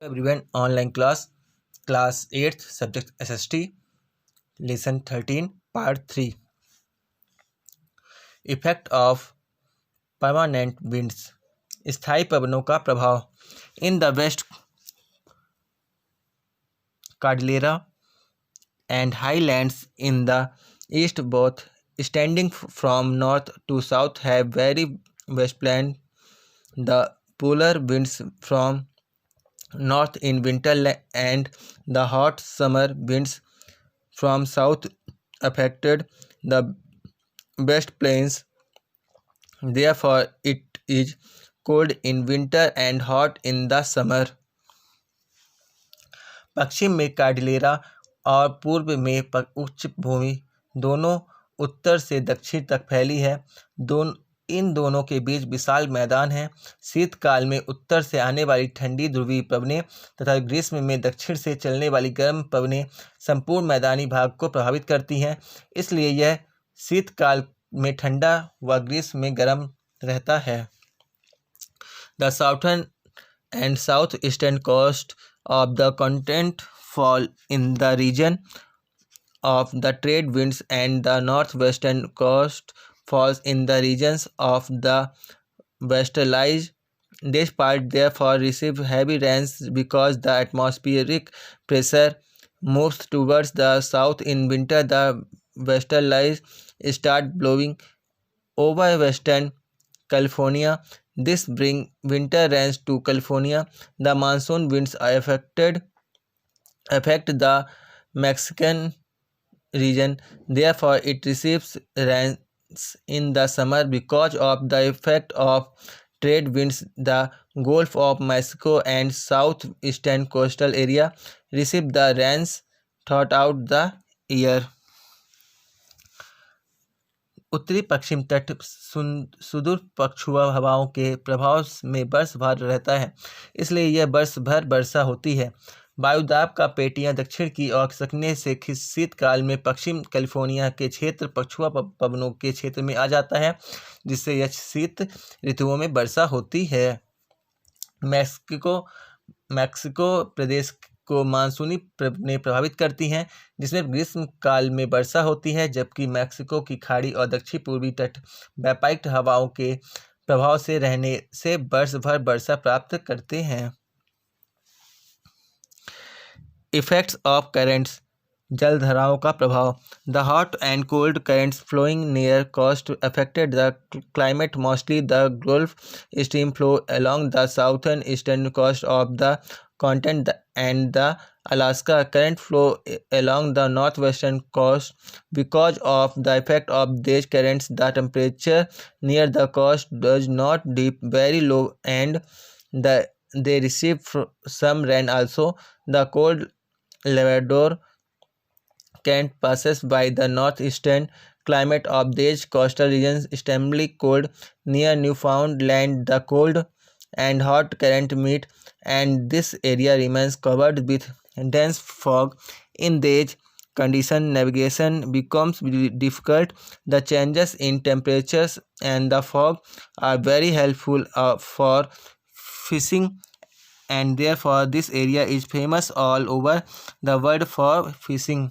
Everyone, online class 8th, subject SST, lesson 13, part 3. Effect of permanent winds. स्थायी पवनों का प्रभाव. In the West Cordillera and highlands in the east, both extending from north to south, have very westland. The polar winds from north in winter and the hot summer winds from south affected the West Plains. Therefore, it is cold in winter and hot in the summer. पश्चिम में Cordillera और पूर्व में उच्च भूमि दोनों उत्तर से दक्षिण तक फैली है। इन दोनों के बीच विशाल मैदान है। शीतकाल में उत्तर से आने वाली ठंडी ध्रुवीय पवनें तथा ग्रीष्म में दक्षिण से चलने वाली गर्म पवनें संपूर्ण मैदानी भाग को प्रभावित करती हैं। इसलिए यह शीतकाल में ठंडा व ग्रीष्म में गर्म रहता है। The southern and south eastern coast of the continent fall in the region of the trade winds, and the northwestern coast falls in the regions of the westerlies. This part therefore receives heavy rains because the atmospheric pressure moves towards the south. In winter, the westerlies start blowing over western California. This brings winter rains to California. The monsoon winds affect the Mexican region. Therefore, it receives rains in the summer. Because of the effect of trade winds, the Gulf of Mexico and southeastern coastal area receive the rains throughout the year. उत्तरी पश्चिम तट सुदूर पछुआ हवाओं के प्रभाव में बर्फबार रहता है, इसलिए यह वर्ष भर वर्षा होती है। वायुदाब का पेटियां दक्षिण की ओर खिसकने से शीतकाल में पश्चिम कैलिफोर्निया के क्षेत्र पछुआ पवनों के क्षेत्र में आ जाता है, जिससे यह शीत ऋतुओं में वर्षा होती है। मैक्सिको प्रदेश को मानसूनी पवनें प्रभावित करती हैं, जिसमें ग्रीष्म काल में वर्षा होती है, जबकि मैक्सिको की खाड़ी और दक्षिण पूर्वी तट वैपायिक हवाओं के प्रभाव से रहने से वर्ष भर वर्षा प्राप्त करते हैं। Effects of currents. जलधाराओं का प्रभाव. The hot and cold currents flowing near coast affected the climate mostly. The Gulf Stream flow along the southern eastern coast of the continent and the Alaska current flow along the northwestern coast. Because of the effect of these currents, the temperature near the coast does not dip very low, and they receive some rain also. The cold Labrador current passes by the northeastern climate of these coastal regions, extremely cold. Near Newfoundland, the cold and hot current meet, and this area remains covered with dense fog. In these conditions, navigation becomes difficult. The changes in temperatures and the fog are very helpful for fishing, and therefore this area is famous all over the world for fishing.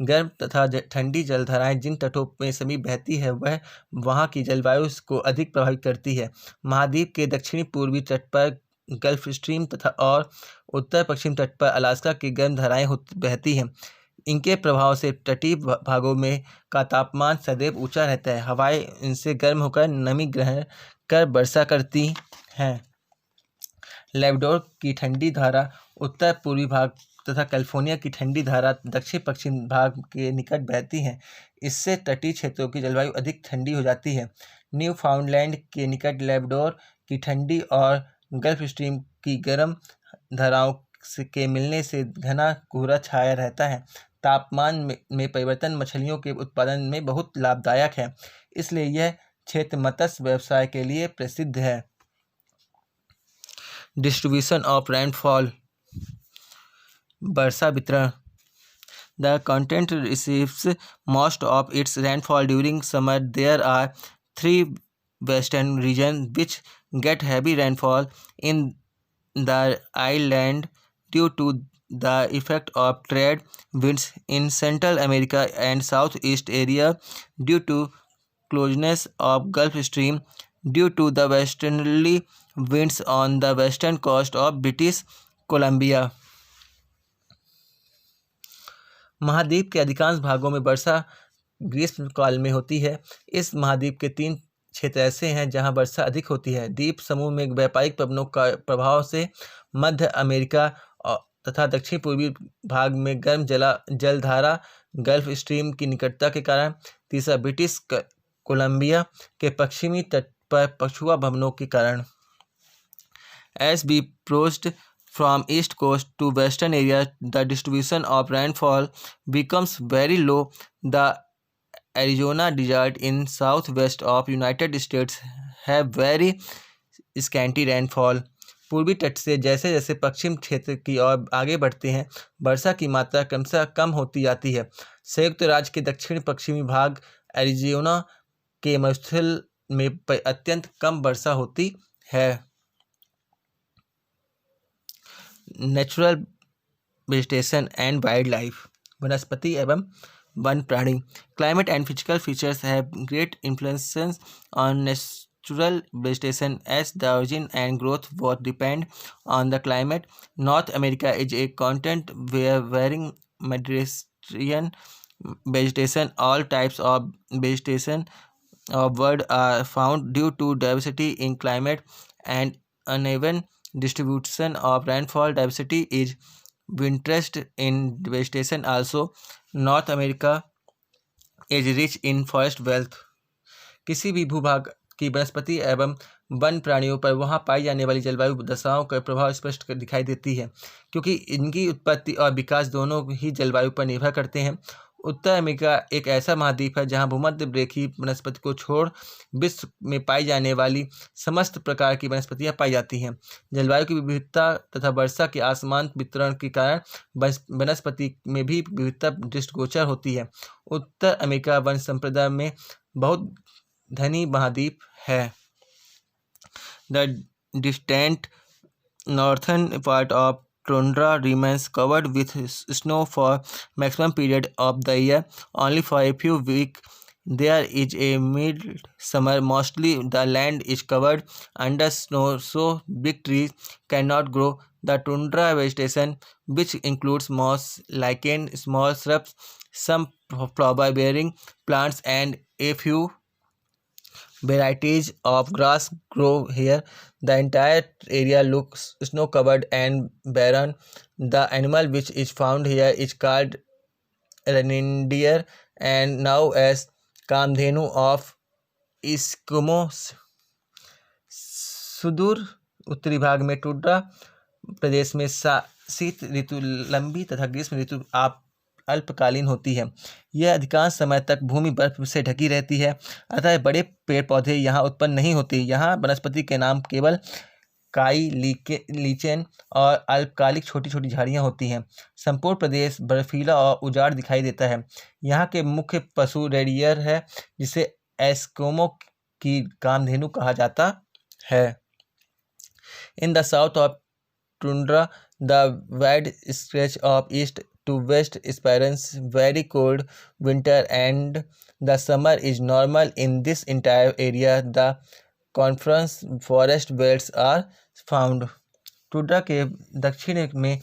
गर्म तथा ठंडी जलधाराएं जिन तटों में समीप बहती है वह वहां की जलवायु को अधिक प्रभावित करती है। महाद्वीप के दक्षिणी पूर्वी तट पर गल्फ स्ट्रीम तथा और उत्तर पश्चिम तट पर अलास्का की गर्म धाराएं बहती हैं। इनके प्रभाव से तटीय भागों में का तापमान सदैव ऊंचा रहता है। हवाएं इनसे गर्म होकर नमी ग्रहण कर वर्षा करती हैं। लेबडोर की ठंडी धारा उत्तर पूर्वी भाग तथा कैलिफोर्निया की ठंडी धारा दक्षिण पश्चिम भाग के निकट बहती हैं। इससे तटीय क्षेत्रों की जलवायु अधिक ठंडी हो जाती है। न्यू फाउंडलैंड के निकट लेबडोर की ठंडी और गल्फ स्ट्रीम की गर्म धाराओं के मिलने से घना कोहरा छाया रहता है। तापमान में परिवर्तन मछलियों के उत्पादन में बहुत लाभदायक है, इसलिए यह क्षेत्र मत्स्य व्यवसाय के लिए प्रसिद्ध है। Distribution of rainfall. वर्षा वितरण. The continent receives most of its rainfall during summer. There are 3 western regions which get heavy rainfall. In the island due to the effect of trade winds in Central America and Southeast area due to closeness of Gulf Stream due to the westerly winds on the western coast of British Columbia. महाद्वीप के अधिकांश भागों में वर्षा ग्रीष्मकाल में होती है। इस महाद्वीप के 3 क्षेत्र ऐसे हैं जहां वर्षा अधिक होती है। द्वीप समूह में व्यापारिक पवनों का प्रभाव से मध्य अमेरिका तथा दक्षिण पूर्वी भाग में गर्म जलधारा गल्फ स्ट्रीम की निकटता के कारण। तीसरा, ब्रिटिश कोलंबिया के पश्चिमी तट पर पछुआ भवनों के कारण। As we approached from east coast to western area, the distribution of rainfall becomes very low. The Arizona desert in southwest of United States have very scanty rainfall. पूर्वी तट से जैसे जैसे पश्चिम क्षेत्र की ओर आगे बढ़ते हैं, वर्षा की मात्रा क्रमशः कम होती जाती है। संयुक्त राज्य के दक्षिण पश्चिमी भाग एरिज़ोना के मरुस्थल में अत्यंत कम वर्षा होती है। Natural vegetation and wild life, वनस्पति एवं वन प्राणी। Climate and physical features have great influence on natural vegetation as the origin and growth both depend on the climate. North America is a continent where varying Mediterranean vegetation, all types of vegetation of bird are found due to diversity in climate and uneven distribution of rainfall. Diversity is of interest in vegetation also. North America is rich in forest wealth. किसी भी भूभाग की वनस्पति एवं one प्राणियों पर वहाँ पाई जाने वाली जलवायु दशाओं का प्रभाव स्पष्ट दिखाई देती है, क्योंकि इनकी उत्पत्ति और विकास दोनों ही जलवायु पर निर्भर करते हैं। उत्तर अमेरिका एक ऐसा महाद्वीप है जहाँ भूमध्य रेखीय वनस्पति को छोड़ विश्व में पाई जाने वाली समस्त प्रकार की वनस्पतियाँ पाई जाती हैं। जलवायु की विविधता तथा वर्षा के असमान वितरण के कारण वनस्पति में भी विविधता दृष्टिगोचर होती है। उत्तर अमेरिका वन संपदा में बहुत धनी महाद्वीप है। The distant northern part of tundra remains covered with snow for maximum period of the year. Only for a few weeks there is a mild summer. Mostly the land is covered under snow, so big trees cannot grow. The tundra vegetation, which includes moss, lichen, small shrubs, some flower-bearing plants, and a few varieties of grass grow here. The entire area looks snow-covered and barren. The animal which is found here is called reindeer and now as Kamdhenu of Eskimos. सुदूर उत्तरी भाग में tundra प्रदेश में शीत ऋतु लंबी तथा ग्रीष्म ऋतु अल्पकालीन होती है। यह अधिकांश समय तक भूमि बर्फ से ढकी रहती है, अतः बड़े पेड़ पौधे यहाँ उत्पन्न नहीं होते। यहाँ वनस्पति के नाम केवल काई, लीचेन और अल्पकालिक छोटी छोटी झाड़ियाँ होती हैं। संपूर्ण प्रदेश बर्फीला और उजाड़ दिखाई देता है। यहाँ के मुख्य पशु रेडियर है, जिसे एस्किमो की कामधेनु कहा जाता है। In the south of tundra the wide stretch of east to west experience very cold winter and the summer is normal in this entire area. The conference forest belts are found. Tundra के दक्षिण में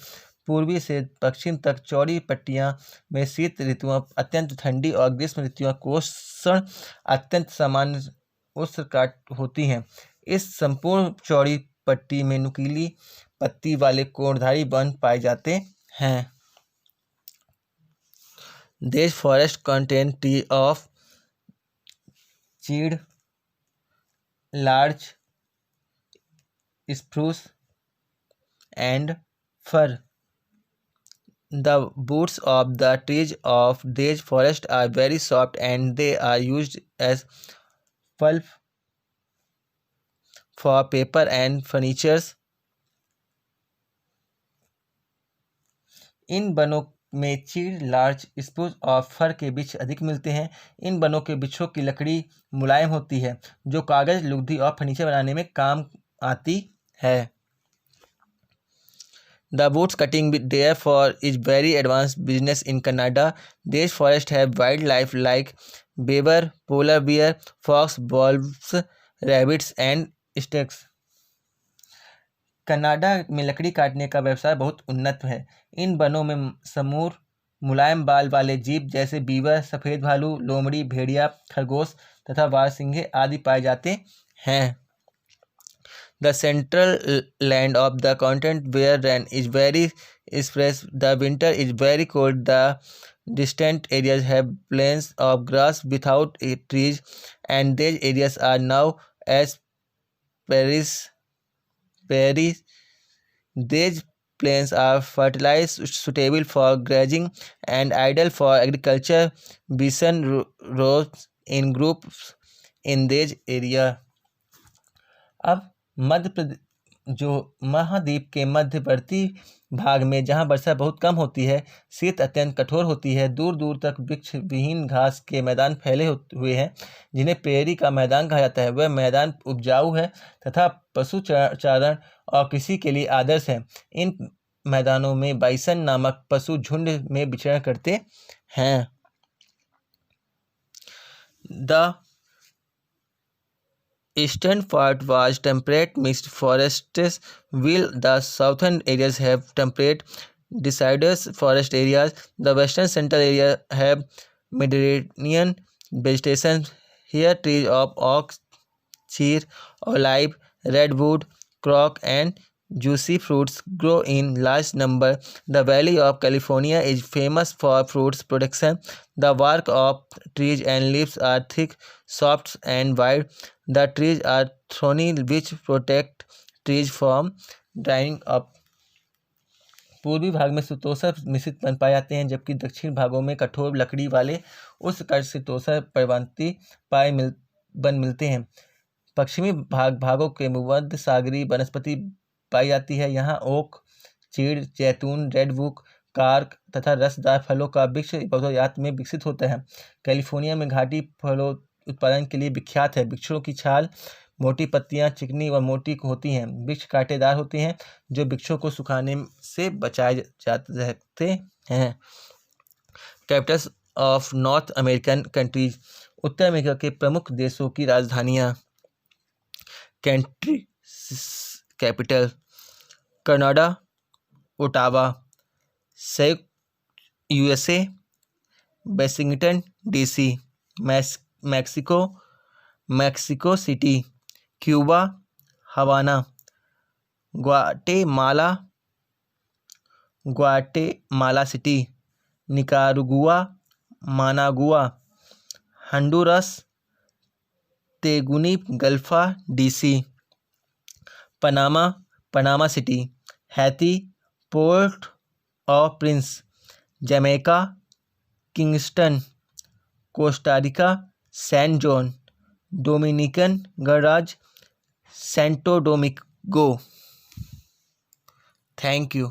पूर्वी से पश्चिम तक चौड़ी पट्टियां में शीत ऋतुआं अत्यंत ठंडी और ग्रीष्म ऋतुआं कोषण अत्यंत सामान्य उष्णकाट होती हैं। इस संपूर्ण चौड़ी पट्टी में नुकीली पत्ती वाले कोणधारी वन पाए जाते हैं। These forests contain trees of cedar, larch, spruce, and fir. The roots of the trees of these forests are very soft and they are used as pulp for paper and furniture. इन वनों में चीड़, larch, spruce और फर के वृक्ष अधिक मिलते हैं। इन वनों के वृक्षों की लकड़ी मुलायम होती है, जो कागज, लुगदी और फर्नीचर बनाने में काम आती है। The woods cutting therefore is very advanced business in Canada. These forests have wildlife like beaver, polar bear, fox, wolves, rabbits and snakes. Canada में लकड़ी काटने का व्यवसाय बहुत उन्नत है। इन वनों में समूर, मुलायम बाल वाले जीव जैसे बीवर, सफ़ेद भालू, लोमड़ी, भेड़िया, खरगोश तथा बारहसिंगे आदि पाए जाते हैं। The central land of the continent where rain is very sparse, the winter is very cold, the distant areas have plains of grass without trees, and these areas are now as prairies. These plains are fertilized, suitable for grazing, and ideal for agriculture. Bison roams in groups in these areas. अब मध्य प्रदेश जो महाद्वीप के मध्यवर्ती भाग में जहाँ वर्षा बहुत कम होती है, शीत अत्यंत कठोर होती है, दूर दूर तक वृक्ष विहीन घास के मैदान फैले हुए हैं जिन्हें प्रेरी का मैदान कहा जाता है। वह मैदान उपजाऊ है तथा पशु चारण और कृषि के लिए आदर्श है। इन मैदानों में बाइसन नामक पशु झुंड में विचरण करते हैं। The eastern part was temperate mixed forests, while the southern areas have temperate deciduous forest areas. The western central area have Mediterranean vegetation. Here trees of oak, cheer, olive, redwood, cork and juicy fruits grow in large number. The Valley of California is famous for fruits production. The bark of trees and leaves are thick, soft and wide. The trees are thorny which protect trees from drying up. पूर्वी भाग में शीतोष्ण मिश्रित one पाए जाते हैं, जबकि दक्षिण भागों में कठोर लकड़ी वाले उष्णकटिबंधीय शीतोष्ण पर्वतीय वन मिलते हैं। पश्चिमी भागों के भूमध्य सागरीय वनस्पति पाई जाती है। यहाँ ओक, चीड़, जैतून, रेडवुड, कार्क तथा रसदार फलों का वृक्ष बहुतायत में विकसित होता है। कैलिफोर्निया में घाटी फलों उत्पादन के लिए विख्यात है। वृक्षों की छाल मोटी, पत्तियां चिकनी व मोटी होती हैं। वृक्ष कांटेदार होते हैं जो वृक्षों को सुखाने से बचाए जाते हैं। Capitals of North American countries, उत्तर अमेरिका के प्रमुख देशों की राजधानियाँ। Country capital Canada, Ottawa. संयुक्त USA, Washington DC. Mexico City. Cuba, Havana. Guatemala City. Nicaragua, Managua. Honduras, Tegucigalpa DC. Panama City. Haiti, Port of Prince. Jamaica, Kingston. Costa Rica, San John. Dominican गणराज्य, Santo Domingo. Thank you.